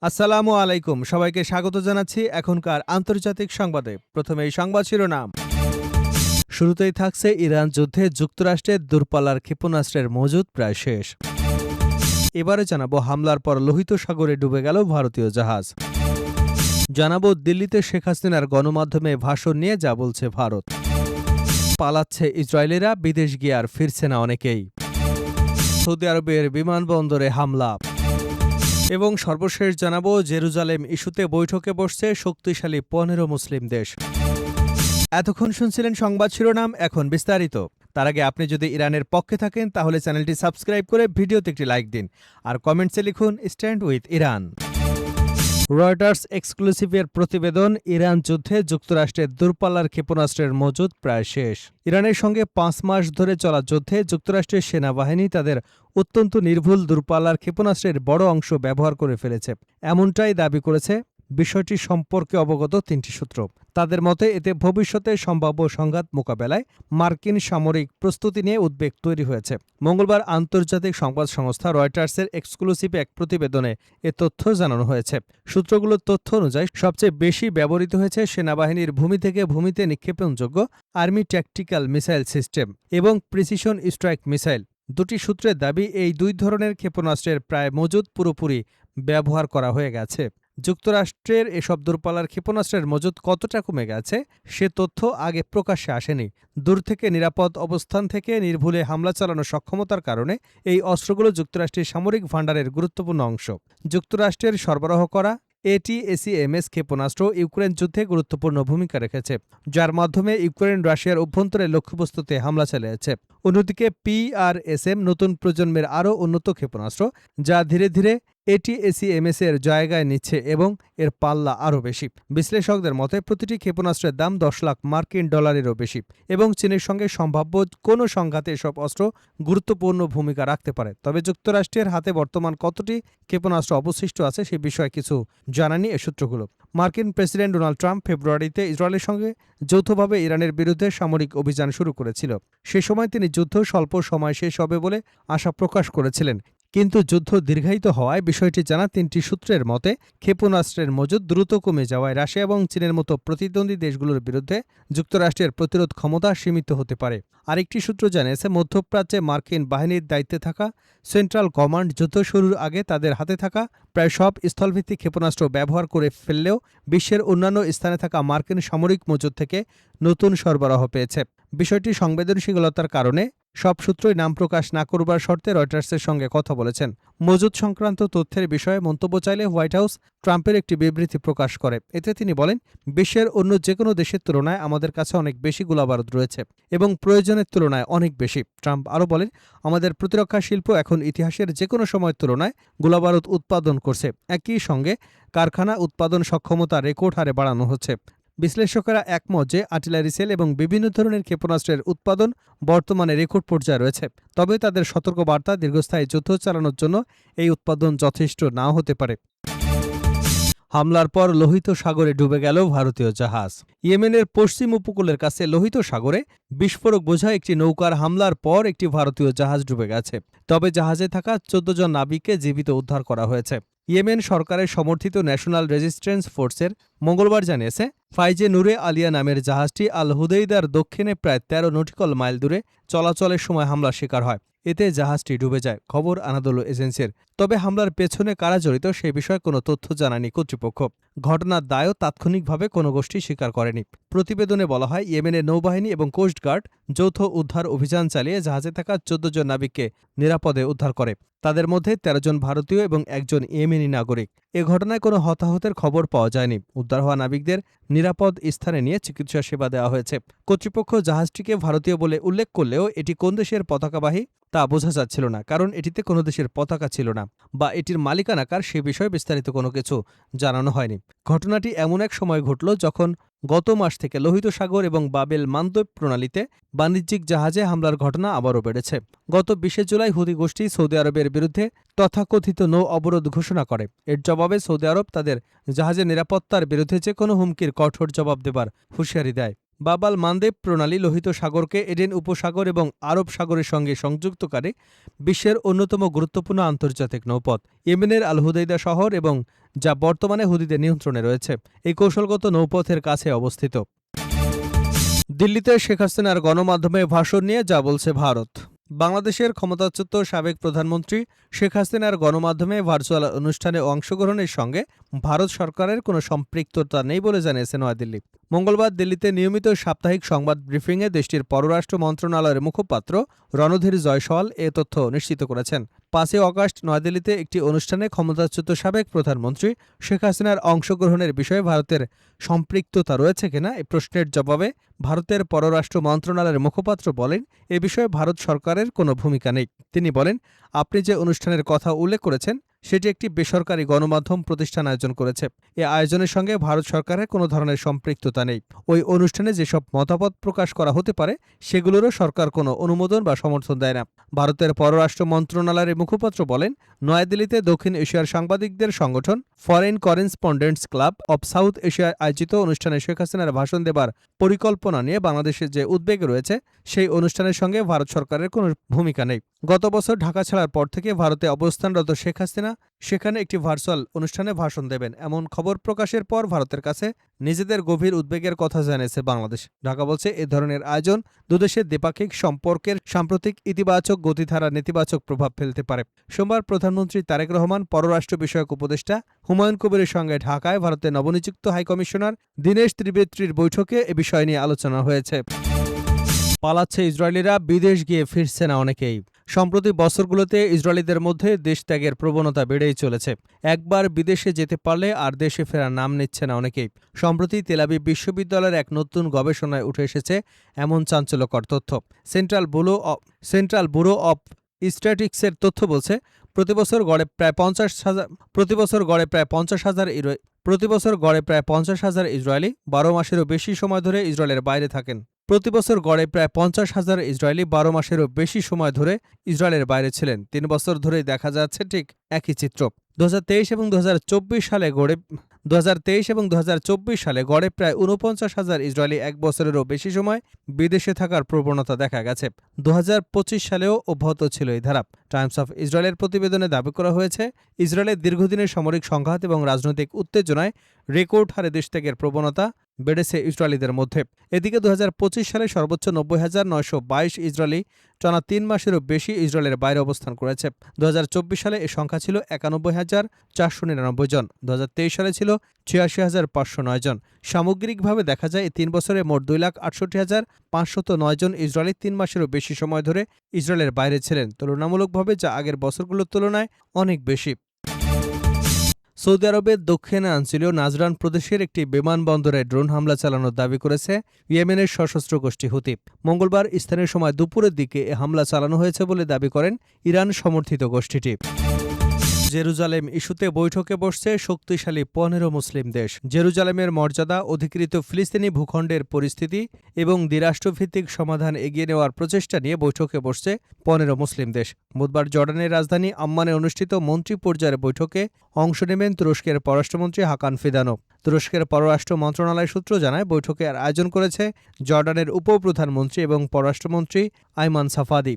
আসসালামু আলাইকুম, সবাইকে স্বাগত জানাচ্ছি এখনকার আন্তর্জাতিক সংবাদে। প্রথমে এই সংবাদ শিরোনাম। শুরুতেই থাকছে ইরান যুদ্ধে যুক্তরাষ্ট্রের দূরপাল্লার ক্ষেপণাস্ত্রের মজুদ প্রায় শেষ। এবারে জানাবো হামলার পর লোহিত সাগরে ডুবে গেল ভারতীয় জাহাজ। জানাবো দিল্লিতে শেখ হাসিনার গণমাধ্যমে ভাষণ নিয়ে যা বলছে ভারত। পালাচ্ছে ইসরায়েলিরা, বিদেশ গিয়ে আর ফিরছে না অনেকেই। সৌদি আরবের বিমানবন্দরে হামলা এবং সর্বশেষ জানাবো জেরুজালেম ইস্যুতে বৈঠকে বসছে শক্তিশালী 15 মুসলিম দেশ। এতক্ষণ শুনছিলেন সংবাদ শিরোনাম, এখন বিস্তারিত। তার আগে আপনি যদি ইরানের পক্ষে থাকেন তাহলে চ্যানেলটি সাবস্ক্রাইব করে ভিডিওতে একটি লাইক দিন আর কমেন্টসে লিখুন স্ট্যান্ড উইথ ইরান। রয়টার্স এক্সক্লুসিভের প্রতিবেদন, ইরান যুদ্ধে যুক্তরাষ্ট্রের দূরপাল্লার ক্ষেপণাস্ত্রের মজুদ প্রায় শেষ। ইরানের সঙ্গে 5 মাস ধরে চলা যুদ্ধে যুক্তরাষ্ট্রের সেনাবাহিনী তাদের অত্যন্ত নির্ভুল দূরপাল্লার ক্ষেপণাস্ত্রের বড় অংশ ব্যবহার করে ফেলেছে, এমনটাই দাবি করেছে বিষয়টি সম্পর্কে অবগত 3টি সূত্র। তাদের মতে এতে ভবিষ্যতে সম্ভাব্য সংঘাত মোকাবেলায় মার্কিন সামরিক প্রস্তুতি নিয়ে উদ্বেগ তৈরি হয়েছে। মঙ্গলবার আন্তর্জাতিক সংবাদ সংস্থা রয়টার্সের এক্সক্লুসিভ এক প্রতিবেদনে এ তথ্য জানানো হয়েছে। সূত্রগুলোর তথ্য অনুযায়ী সবচেয়ে বেশি ব্যবহৃত হয়েছে সেনাবাহিনীর ভূমি থেকে ভূমিতে নিক্ষেপণযোগ্য আর্মি ট্যাকটিক্যাল মিসাইল সিস্টেম এবং প্রিসিশন স্ট্রাইক মিসাইল। দুটি সূত্রের দাবি, এই দুই ধরনের ক্ষেপণাস্ত্রের প্রায় মজুদ পুরোপুরি ব্যবহার করা হয়ে গেছে। যুক্তরাষ্ট্রের এসব দূরপাল্লার ক্ষেপণাস্ত্রের মজুদ কতটা কমে গেছে সে তথ্য আগে প্রকাশ্যে আসেনি। দূর থেকে নিরাপদ অবস্থান থেকে নির্ভুলে হামলা চালানোর সক্ষমতার কারণে এই অস্ত্রগুলো যুক্তরাষ্ট্রের সামরিক ভাণ্ডারের গুরুত্বপূর্ণ অংশ। যুক্তরাষ্ট্রের সরবরাহ করা ATACMS ক্ষেপণাস্ত্র ইউক্রেন যুদ্ধে গুরুত্বপূর্ণ ভূমিকা রেখেছে, যার মাধ্যমে ইউক্রেন রাশিয়ার অভ্যন্তরে লক্ষ্যবস্তুতে হামলা চালিয়েছে। অন্যদিকে PRSM নতুন প্রজন্মের আরও উন্নত ক্ষেপণাস্ত্র, যা ধীরে ধীরে ATACMS এর জায়গায় নিচ্ছে এবং এর পাল্লা আরও বেশি। বিশ্লেষকদের মতে প্রতিটি ক্ষেপণাস্ত্রের দাম 10 লাখ মার্কিন ডলারেরও বেশি এবং চীনের সঙ্গে সম্ভাব্য কোনো সংঘাতে এসব অস্ত্র গুরুত্বপূর্ণ ভূমিকা রাখতে পারে। তবে যুক্তরাষ্ট্রের হাতে বর্তমান কতটি ক্ষেপণাস্ত্র অবশিষ্ট আছে সে বিষয়ে কিছু জানানি এ সূত্রগুলো। মার্কিন প্রেসিডেন্ট ডোনাল্ড ট্রাম্প ফেব্রুয়ারিতে ইসরায়েলের সঙ্গে যৌথভাবে ইরানের বিরুদ্ধে সামরিক অভিযান শুরু করেছিল। সে সময় তিনি যুদ্ধ স্বল্প সময় শেষ হবে বলে আশা প্রকাশ করেছিলেন, কিন্তু যুদ্ধ দীর্ঘায়িত হওয়ায় বিষয়টি জানা 3টি সূত্রের মতে ক্ষেপণাস্ত্রের মজুদ দ্রুত কমে যাওয়ায় রাশিয়া এবং চীনের মতো প্রতিদ্বন্দ্বী দেশগুলোর বিরুদ্ধে যুক্তরাষ্ট্রের প্রতিরোধ ক্ষমতা সীমিত হতে পারে। আরেকটি সূত্র জানিয়েছে মধ্যপ্রাচ্যে মার্কিন বাহিনীর দায়িত্বে থাকা সেন্ট্রাল কমান্ড যুদ্ধ শুরুর আগে তাদের হাতে থাকা প্রায় সব স্থলভিত্তিক ক্ষেপণাস্ত্র ব্যবহার করে ফেললেও বিশ্বের অন্যান্য স্থানে থাকা মার্কিন সামরিক মজুদ থেকে নতুন সরবরাহ পেয়েছে। বিষয়টি সংবেদনশীলতার কারণে সব সূত্রই নাম প্রকাশ না করবার শর্তে রয়টার্সের সঙ্গে কথা বলেছেন। মজুদ সংক্রান্ত তথ্যের বিষয়ে মন্তব্য চাইলে হোয়াইট হাউস ট্রাম্পের একটি বিবৃতি প্রকাশ করে। এতে তিনি বলেন, বিশ্বের অন্য যে কোনো দেশের তুলনায় আমাদের কাছে অনেক বেশি গোলাবারুদ রয়েছে এবং প্রয়োজনের তুলনায় অনেক বেশি। ট্রাম্প আরও বলেন, আমাদের প্রতিরক্ষা শিল্প এখন ইতিহাসের যে কোনো সময়ের তুলনায় গোলাবারুদ উৎপাদন করছে। একই সঙ্গে কারখানা উৎপাদন সক্ষমতা রেকর্ড হারে বাড়ানো হচ্ছে। বিশ্লেষকেরা একমত যে আর্টিলারি সেল এবং বিভিন্ন ধরনের ক্ষেপণাস্ত্রের উৎপাদন বর্তমানে রেকর্ড পর্যায়ে রয়েছে, তবে তাদের সতর্কবার্তা দীর্ঘস্থায়ী যুদ্ধ চালানোর জন্য এই উৎপাদন যথেষ্ট নাও হতে পারে। হামলার পর লোহিত সাগরে ডুবে গেল ভারতীয় জাহাজ। ইয়েমেনের পশ্চিম উপকূলের কাছে লোহিত সাগরে বিস্ফোরক বোঝা একটি নৌকার হামলার পর একটি ভারতীয় জাহাজ ডুবে গেছে, তবে জাহাজে থাকা 14 জন নাবিককে জীবিত উদ্ধার করা হয়েছে। ইয়েমেন সরকারের সমর্থিত ন্যাশনাল রেজিস্ট্যান্স ফোর্সের মঙ্গলবার জানিয়েছে, ফাইজে নুরে আলিয়া নামের জাহাজটি আল হুদেইদার দক্ষিণে প্রায় 13 নটিক্যাল মাইল দূরে চলাচলের সময় হামলার শিকার হয়। এতে জাহাজটি ডুবে যায়, খবর আনাদোলু এজেন্সির। তবে হামলার পেছনে কারা জড়িত সে বিষয়ে কোনো তথ্য জানায়নি কর্তৃপক্ষ। ঘটনার দায়ও তাৎক্ষণিকভাবে কোনো গোষ্ঠী স্বীকার করেনি। প্রতিবেদনে বলা হয়, ইয়েমেনের নৌবাহিনী এবং কোস্টগার্ড যৌথ উদ্ধার অভিযান চালিয়ে জাহাজে থাকা 14 জন নাবিককে নিরাপদে উদ্ধার করে। তাদের মধ্যে 13 জন ভারতীয় এবং একজন ইয়েমেনি নাগরিক। এ ঘটনায় কোনো হতাহতের খবর পাওয়া যায়নি। উদ্ধার হওয়া নাবিকদের নিরাপদ স্থানে নিয়ে চিকিৎসা সেবা দেওয়া হয়েছে। কর্তৃপক্ষ জাহাজটিকে ভারতীয় বলে উল্লেখ করলেও এটি কোন দেশের পতাকাবাহী তা বোঝা যাচ্ছিল না, কারণ এটিতে কোনো দেশের পতাকা ছিল না বা এটির মালিকানাকার সে বিষয়ে বিস্তারিত কোনো কিছু জানানো হয়নি। ঘটনাটি এমন এক সময় ঘটল যখন গত মাস থেকে লোহিত সাগর এবং বাবেল মান্দব প্রণালীতে বাণিজ্যিক জাহাজে হামলার ঘটনা আবারও বেড়েছে। গত 20 জুলাই হুতি গোষ্ঠী সৌদি আরবের বিরুদ্ধে তথাকথিত নৌ অবরোধ ঘোষণা করে। এর জবাবে সৌদি আরব তাদের জাহাজের নিরাপত্তার বিরুদ্ধে যে কোনো হুমকির কঠোর জবাব দেবার হুঁশিয়ারি দেয়। বাব-আল মানদেব প্রণালী লোহিত সাগরকে এডেন উপসাগর এবং আরব সাগরের সঙ্গে সংযুক্তকারী বিশ্বের অন্যতম গুরুত্বপূর্ণ আন্তর্জাতিক নৌপথ। ইয়েমেনের আল হুদাইদা শহর এবং যা বর্তমানে হুদিদের নিয়ন্ত্রণে রয়েছে এই কৌশলগত নৌপথের কাছে অবস্থিত। দিল্লিতে শেখ হাসিনার গণমাধ্যমে ভাষণ নিয়ে যা বলছে ভারত। বাংলাদেশের ক্ষমতাচ্যুত সাবেক প্রধানমন্ত্রী শেখ হাসিনার গণমাধ্যমে ভার্চুয়াল অনুষ্ঠানে অংশগ্রহণের সঙ্গে ভারত সরকারের কোনো সম্পৃক্ততা নেই বলে জানিয়েছে নয়াদিল্লি। মঙ্গলবার দিল্লিতে নিয়মিত সাপ্তাহিক সংবাদ ব্রিফিংয়ে দেশটির পররাষ্ট্র মন্ত্রণালয়ের মুখপাত্র রণধীর জয়সওয়াল এ তথ্য নিশ্চিত করেছেন। ৫ই অগাস্ট নয়াদিল্লিতে একটি অনুষ্ঠানে ক্ষমতাচ্যুত সাবেক প্রধানমন্ত্রী শেখ হাসিনার অংশগ্রহণের বিষয়ে ভারতের সম্পৃক্ততা রয়েছে কিনা এই প্রশ্নের জবাবে ভারতের পররাষ্ট্র মন্ত্রণালয়ের মুখপাত্র বলেন, এ বিষয়ে ভারত সরকারের কোনো ভূমিকা নেই। তিনি বলেন, আপনি যে অনুষ্ঠানের কথা উল্লেখ করেছেন সেটি একটি বেসরকারি গণমাধ্যম প্রতিষ্ঠান আয়োজন করেছে। এ আয়োজনের সঙ্গে ভারত সরকারের কোনো ধরনের সম্পৃক্ততা নেই। ওই অনুষ্ঠানে যেসব মতামত প্রকাশ করা হতে পারে সেগুলোরও সরকার কোনো অনুমোদন বা সমর্থন দেয় না। ভারতের পররাষ্ট্র মন্ত্রণালয়ের মুখপাত্র বলেন, নয়াদিল্লিতে দক্ষিণ এশিয়ার সাংবাদিকদের সংগঠন foreign correspondents club of south এশিয়ায় আয়োজিত অনুষ্ঠানে শেখ হাসিনার ভাষণ দেবার পরিকল্পনা নিয়ে বাংলাদেশের যে উদ্বেগ রয়েছে সেই অনুষ্ঠানের সঙ্গে ভারত সরকারের কোনো ভূমিকা নেই। গত বছর ঢাকা ছাড়ার পর থেকে ভারতে অবস্থানরত শেখ হাসিনা সেখানে একটি ভার্চুয়াল অনুষ্ঠানে ভাষণ দেবেন এমন খবর প্রকাশের পর ভারতের কাছে নিজেদের গভীর উদ্বেগের কথা জানিয়েছে বাংলাদেশ। ঢাকা বলছে, এ ধরনের আয়োজন দুদেশের দ্বিপাক্ষিক সম্পর্কের সাম্প্রতিক ইতিবাচক গতিধারা নেতিবাচক প্রভাব ফেলতে পারে। সোমবার প্রধানমন্ত্রী তারেক রহমান, পররাষ্ট্র বিষয়ক উপদেষ্টা হুমায়ুন কবিরের সঙ্গে ঢাকায় ভারতের নবনিযুক্ত হাইকমিশনার দীনেশ ত্রিবেত্রীর বৈঠকে এ বিষয় নিয়ে আলোচনা হয়েছে। পালাচ্ছে ইসরায়েলিরা, বিদেশ গিয়ে ফিরছে না অনেকেই। সম্প্রতি বছরগুলোতে ইসরায়েলিদের মধ্যে দেশত্যাগের প্রবণতা বেড়েই চলেছে। একবার বিদেশে যেতে পারলে আর দেশে ফেরার নাম নিচ্ছে না অনেকেই। সম্প্রতি তেল আবিব বিশ্ববিদ্যালয়ের এক নতুন গবেষণায় উঠে এসেছে এমন চাঞ্চল্যকর তথ্য। সেন্ট্রাল ব্যুরো অব স্ট্যাটিস্টিক্সের তথ্য বলছে, প্রতিবছর গড়ে প্রায় ৫০,০০০ ইসরায়েলি ১২ মাসেরও বেশি সময় ধরে ইসরায়েলের বাইরে থাকেন। প্রতিবছর গড়ে প্রায় ৫০,০০০ ইসরায়েলি ১২ মাসেরও বেশি সময় ধরে ইসরায়েলের বাইরে ছিলেন। ৩ বছর ধরেই দেখা যাচ্ছে ঠিক একই চিত্র। ২০২৩ এবং ২০২৪ সালে গড়ে প্রায় ৪৯,০০০ ইসরায়েলি ১ বছরেরও বেশি সময় বিদেশে থাকার প্রবণতা দেখা গেছে। ২০২৫ সালেও অব্যাহত ছিল এই ধারা। টাইমস অফ ইসরায়েলের প্রতিবেদনে দাবি করা হয়েছে, ইসরায়েলের দীর্ঘদিনের সামরিক সংঘাত এবং রাজনৈতিক উত্তেজনায় রেকর্ড হারে দেশত্যাগের প্রবণতা বেড়েছে ইসরায়েলিদের মধ্যে। এদিকে ২০২৫ সালে সর্বোচ্চ ৯০,৯২২ ইসরায়েলি টানা ৩ মাসেরও বেশি ইসরায়েলের বাইরে অবস্থান করেছে। ২০২৪ সালে এ সংখ্যা ছিল ৯১,৪৯৯ জন। ২০২৩ সালে ছিল ৮৬,৫০৯ জন। সামগ্রিকভাবে দেখা যায়, এই ৩ বছরে মোট ২,৬৮,৫০৯ জন ইসরায়েলি ৩ মাসেরও বেশি সময় ধরে ইসরায়েলের বাইরে ছিলেন, তুলনামূলকভাবে যা আগের বছরগুলোর তুলনায় অনেক বেশি। সৌদি আরবের দক্ষিণাঞ্চলীয় নাজরান প্রদেশের একটি বিমানবন্দরে ড্রোন হামলা চালানোর দাবি করেছে ইয়েমেনের সশস্ত্র গোষ্ঠী হুতি। মঙ্গলবার স্থানীয় সময় দুপুরের দিকে এ হামলা চালানো হয়েছে বলে দাবি করেন ইরান সমর্থিত গোষ্ঠীটি। জেরুজালেম ইস্যুতে বৈঠকে বসছে শক্তিশালী ১৫ মুসলিম দেশ। জেরুজালেমের মর্যাদা, অধিকৃত ফিলিস্তিনি ভূখণ্ডের পরিস্থিতি এবং দ্বিরাষ্ট্রভিত্তিক সমাধান এগিয়ে নেওয়ার প্রচেষ্টা নিয়ে বৈঠকে বসছে ১৫ মুসলিম দেশ। বুধবার জর্ডানের রাজধানী আম্মানে অনুষ্ঠিত মন্ত্রী পর্যায়ের বৈঠকে অংশ নেবেন তুরস্কের পররাষ্ট্রমন্ত্রী হাকান ফিদানো। তুরস্কের পররাষ্ট্র মন্ত্রণালয় সূত্র জানায়, বৈঠকের আয়োজন করেছে জর্ডানের উপপ্রধানমন্ত্রী এবং পররাষ্ট্রমন্ত্রী আইমান সাফাদি।